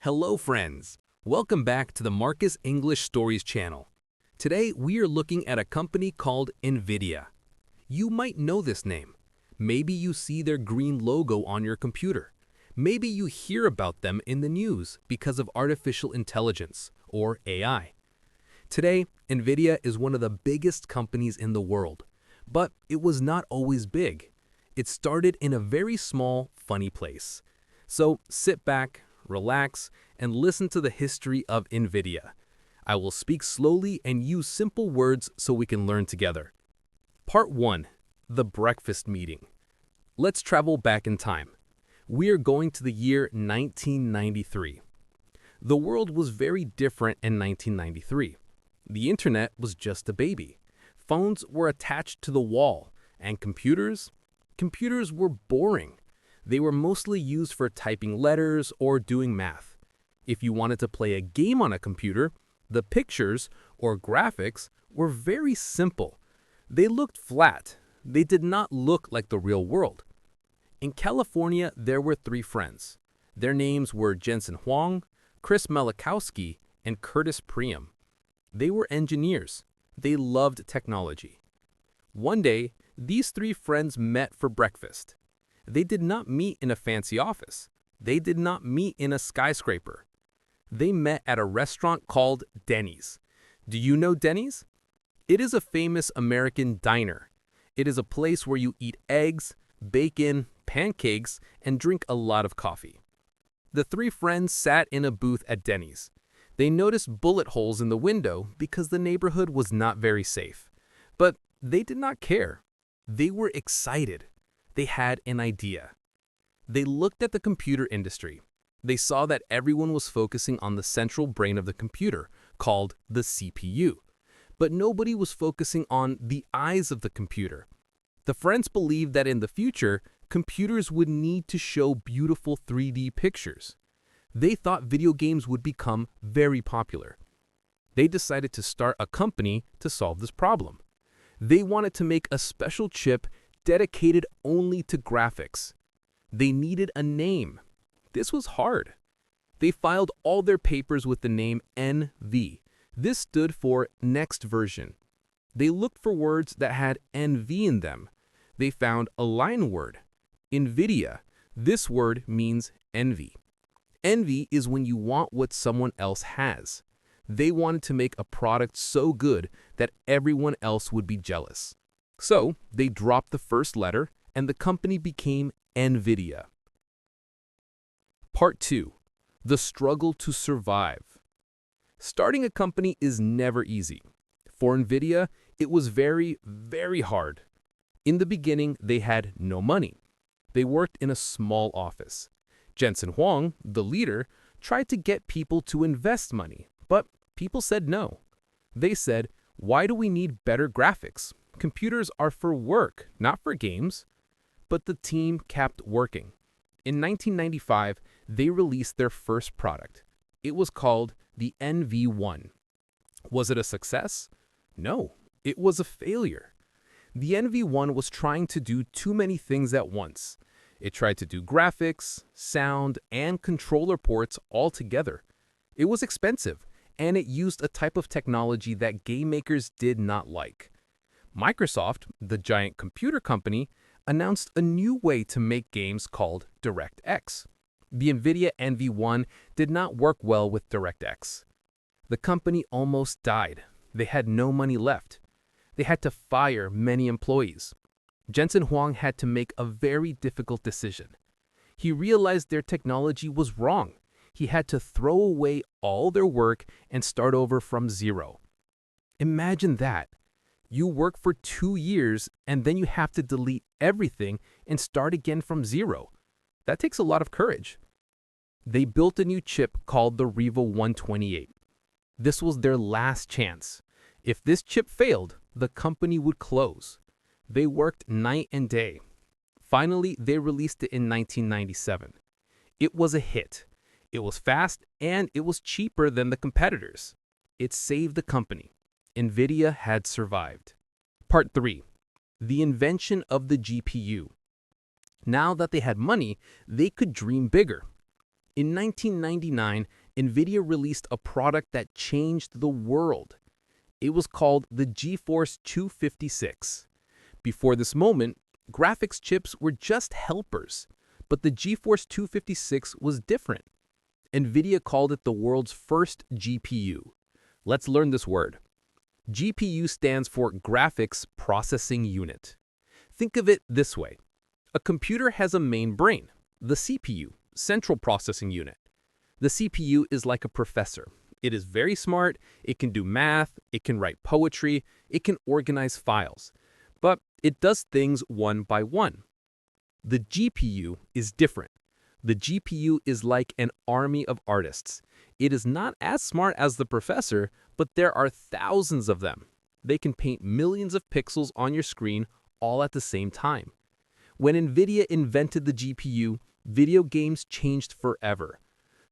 Hello friends! Welcome back to the Marcus English Stories channel. Today we are looking at a company called Nvidia. You might know this name. Maybe you see their green logo on your computer. Maybe you hear about them in the news because of artificial intelligence, or AI. Today, Nvidia is one of the biggest companies in the world, but it was not always big. It started in a very small, funny place. So sit back, relax, and listen to the history of Nvidia. I will speak slowly and use simple words so we can learn together. Part 1. The Breakfast Meeting. Let's travel back in time. We are going to the year 1993. The world was very different in 1993. The internet was just a baby. Phones were attached to the wall, and computers were boring. They were mostly used for typing letters or doing math. If you wanted to play a game on a computer, the pictures or graphics were very simple. They looked flat. They did not look like the real world. In California, there were 3 friends. Their names were Jensen Huang, Chris Malachowski, and Curtis Priam. They were engineers. They loved technology. One day, these 3 friends met for breakfast. They did not meet in a fancy office. They did not meet in a skyscraper. They met at a restaurant called Denny's. Do you know Denny's? It is a famous American diner. It is a place where you eat eggs, bacon, pancakes, and drink a lot of coffee. The 3 friends sat in a booth at Denny's. They noticed bullet holes in the window because the neighborhood was not very safe. But they did not care. They were excited. They had an idea. They looked at the computer industry. They saw that everyone was focusing on the central brain of the computer, called the CPU. But nobody was focusing on the eyes of the computer. The friends believed that in the future, computers would need to show beautiful 3D pictures. They thought video games would become very popular. They decided to start a company to solve this problem. They wanted to make a special chip dedicated only to graphics. They needed a name. This was hard. They filed all their papers with the name NV. This stood for next version. They looked for words that had NV in them. They found a line word, Nvidia. This word means envy. Envy is when you want what someone else has. They wanted to make a product so good that everyone else would be jealous. So they dropped the first letter, and the company became Nvidia. Part 2. The Struggle to Survive. Starting a company is never easy. For Nvidia, it was very, very hard. In the beginning, they had no money. They worked in a small office. Jensen Huang, the leader, tried to get people to invest money, but people said no. They said, "Why do we need better graphics? Computers are for work, not for games." But the team kept working. In 1995, they released their first product. It was called the NV1. Was it a success? No, it was a failure. The NV1 was trying to do too many things at once. It tried to do graphics, sound, and controller ports all together. It was expensive, and it used a type of technology that game makers did not like. Microsoft, the giant computer company, announced a new way to make games called DirectX. The Nvidia NV1 did not work well with DirectX. The company almost died. They had no money left. They had to fire many employees. Jensen Huang had to make a very difficult decision. He realized their technology was wrong. He had to throw away all their work and start over from zero. Imagine that. You work for 2 years and then you have to delete everything and start again from zero. That takes a lot of courage. They built a new chip called the Riva 128. This was their last chance. If this chip failed, the company would close. They worked night and day. Finally, they released it in 1997. It was a hit. It was fast and it was cheaper than the competitors. It saved the company. Nvidia had survived. Part 3. The invention of the GPU. Now that they had money, they could dream bigger. In 1999, Nvidia released a product that changed the world. It was called the GeForce 256. Before this moment, graphics chips were just helpers, but the GeForce 256 was different. Nvidia called it the world's first GPU. Let's learn this word. GPU stands for Graphics Processing Unit. Think of it this way. A computer has a main brain, the CPU, Central Processing Unit. The CPU is like a professor. It is very smart, it can do math, it can write poetry, it can organize files. But it does things one by one. The GPU is different. The GPU is like an army of artists. It is not as smart as the professor, but there are thousands of them. They can paint millions of pixels on your screen all at the same time. When Nvidia invented the GPU, video games changed forever.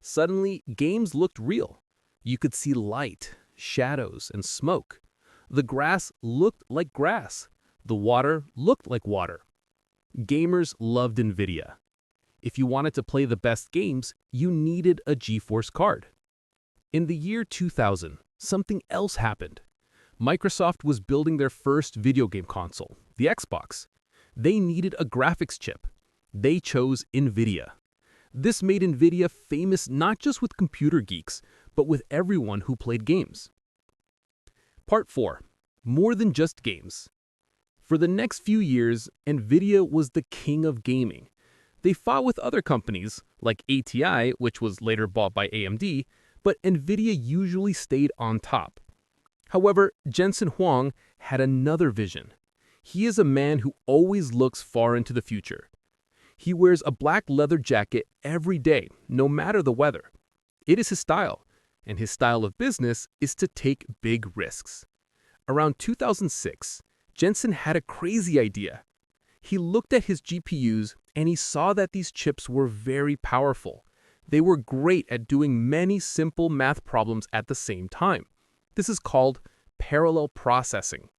Suddenly, games looked real. You could see light, shadows, and smoke. The grass looked like grass. The water looked like water. Gamers loved Nvidia. If you wanted to play the best games, you needed a GeForce card. In the year 2000, something else happened. Microsoft was building their first video game console, the Xbox. They needed a graphics chip. They chose Nvidia. This made Nvidia famous not just with computer geeks, but with everyone who played games. Part 4. More than just games. For the next few years, Nvidia was the king of gaming. They fought with other companies, like ATI, which was later bought by AMD, but Nvidia usually stayed on top. However, Jensen Huang had another vision. He is a man who always looks far into the future. He wears a black leather jacket every day, no matter the weather. It is his style, and his style of business is to take big risks. Around 2006, Jensen had a crazy idea. He looked at his GPUs and he saw that these chips were very powerful. They were great at doing many simple math problems at the same time. This is called parallel processing.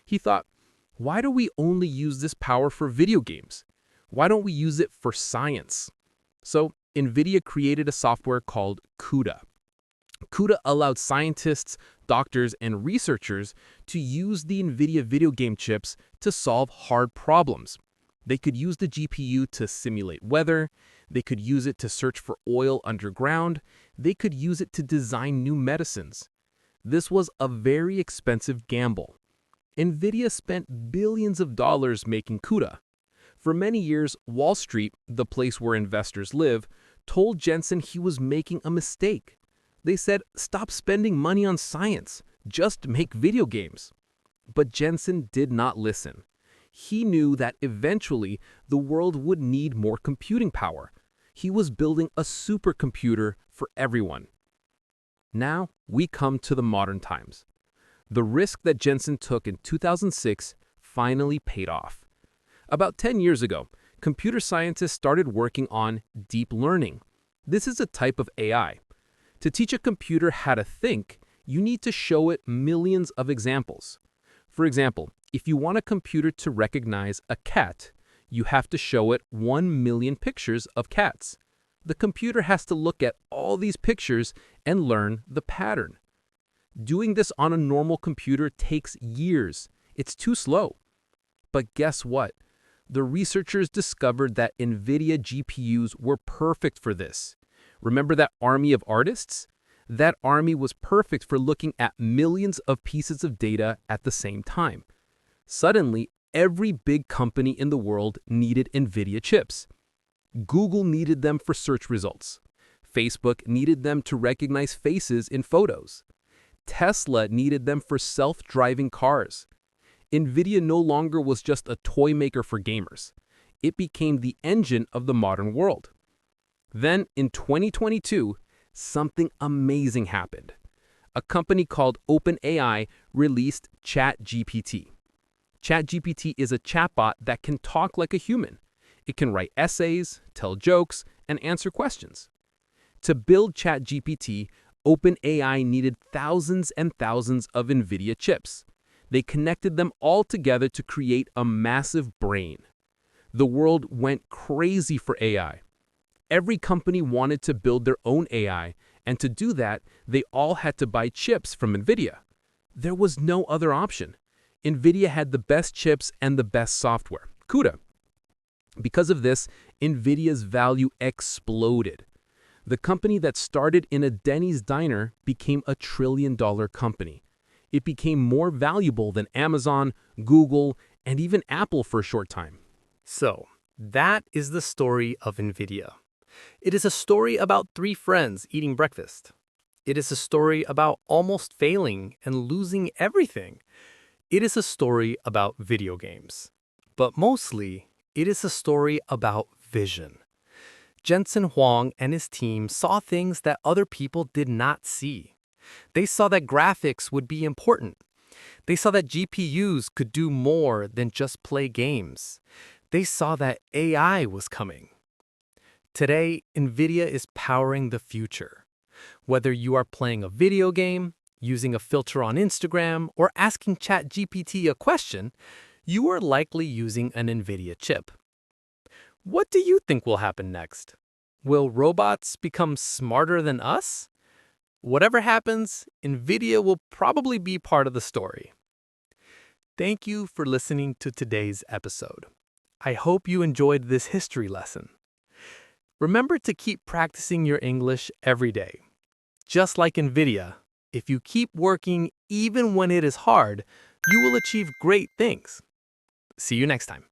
He thought, why do we only use this power for video games? Why don't we use it for science? So Nvidia created a software called CUDA. CUDA allowed scientists, doctors, and researchers to use the Nvidia video game chips to solve hard problems. They could use the GPU to simulate weather, they could use it to search for oil underground, they could use it to design new medicines. This was a very expensive gamble. Nvidia spent billions of dollars making CUDA. For many years, Wall Street, the place where investors live, told Jensen he was making a mistake. They said, stop spending money on science, just make video games. But Jensen did not listen. He knew that eventually the world would need more computing power. He was building a supercomputer for everyone. Now we come to the modern times. The risk that Jensen took in 2006 finally paid off. About 10 years ago, computer scientists started working on deep learning. This is a type of AI. To teach a computer how to think, you need to show it millions of examples. For example, if you want a computer to recognize a cat, you have to show it 1 million pictures of cats. The computer has to look at all these pictures and learn the pattern. Doing this on a normal computer takes years. It's too slow. But guess what? The researchers discovered that Nvidia GPUs were perfect for this. Remember that army of artists? That army was perfect for looking at millions of pieces of data at the same time. Suddenly, every big company in the world needed Nvidia chips. Google needed them for search results. Facebook needed them to recognize faces in photos. Tesla needed them for self-driving cars. Nvidia no longer was just a toy maker for gamers. It became the engine of the modern world. Then, in 2022, something amazing happened. A company called OpenAI released ChatGPT. ChatGPT is a chatbot that can talk like a human. It can write essays, tell jokes, and answer questions. To build ChatGPT, OpenAI needed thousands and thousands of Nvidia chips. They connected them all together to create a massive brain. The world went crazy for AI. Every company wanted to build their own AI, and to do that, they all had to buy chips from Nvidia. There was no other option. Nvidia had the best chips and the best software. CUDA. Because of this, Nvidia's value exploded. The company that started in a Denny's diner became a trillion-dollar company. It became more valuable than Amazon, Google, and even Apple for a short time. So, that is the story of Nvidia. It is a story about three friends eating breakfast. It is a story about almost failing and losing everything. It is a story about video games. But mostly, it is a story about vision. Jensen Huang and his team saw things that other people did not see. They saw that graphics would be important. They saw that GPUs could do more than just play games. They saw that AI was coming. Today, Nvidia is powering the future. Whether you are playing a video game, using a filter on Instagram, or asking ChatGPT a question, you are likely using an Nvidia chip. What do you think will happen next? Will robots become smarter than us? Whatever happens, Nvidia will probably be part of the story. Thank you for listening to today's episode. I hope you enjoyed this history lesson. Remember to keep practicing your English every day. Just like Nvidia, if you keep working even when it is hard, you will achieve great things. See you next time.